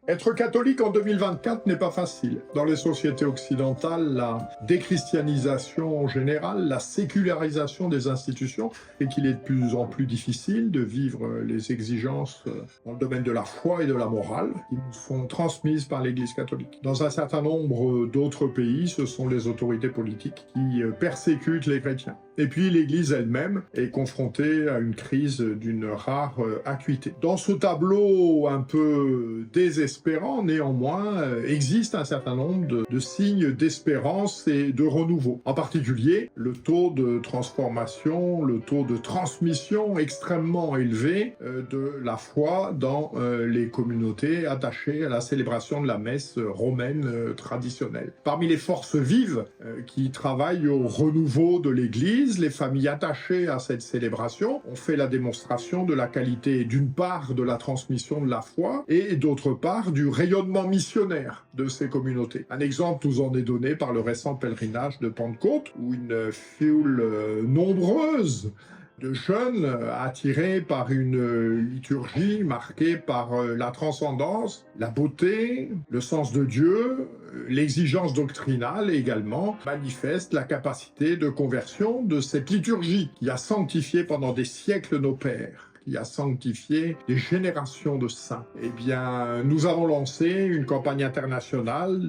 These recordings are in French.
Être catholique en 2024 n'est pas facile. Dans les sociétés occidentales, la déchristianisation générale, la sécularisation des institutions fait qu'il est de plus en plus difficile de vivre les exigences dans le domaine de la foi et de la morale qui nous sont transmises par l'Église catholique. Dans un certain nombre d'autres pays, ce sont les autorités politiques qui persécutent les chrétiens. Et puis l'Église elle-même est confrontée à une crise d'une rare acuité. Dans ce tableau un peu désespérant, néanmoins, existe un certain nombre de signes d'espérance et de renouveau. En particulier, le taux de transformation, le taux de transmission extrêmement élevé de la foi dans les communautés attachées à la célébration de la messe romaine traditionnelle. Parmi les forces vives qui travaillent au renouveau de l'Église, les familles attachées à cette célébration ont fait la démonstration de la qualité d'une part de la transmission de la foi et d'autre part du rayonnement missionnaire de ces communautés. Un exemple nous en est donné par le récent pèlerinage de Pentecôte où une foule nombreuse de jeunes attirés par une liturgie marquée par la transcendance, la beauté, le sens de Dieu, l'exigence doctrinale également, manifestent la capacité de conversion de cette liturgie qui a sanctifié pendant des siècles nos pères, qui a sanctifié des générations de saints. Eh bien, nous avons lancé une campagne internationale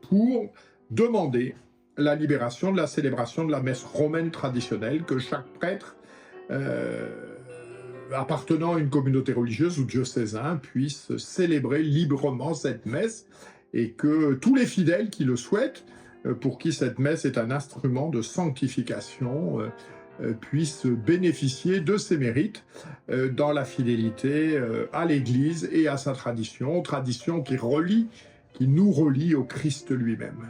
pour demander la libération de la célébration de la messe romaine traditionnelle, que chaque prêtre appartenant à une communauté religieuse ou diocésain puisse célébrer librement cette messe et que tous les fidèles qui le souhaitent, pour qui cette messe est un instrument de sanctification, puissent bénéficier de ses mérites dans la fidélité à l'Église et à sa tradition qui nous relie au Christ lui-même.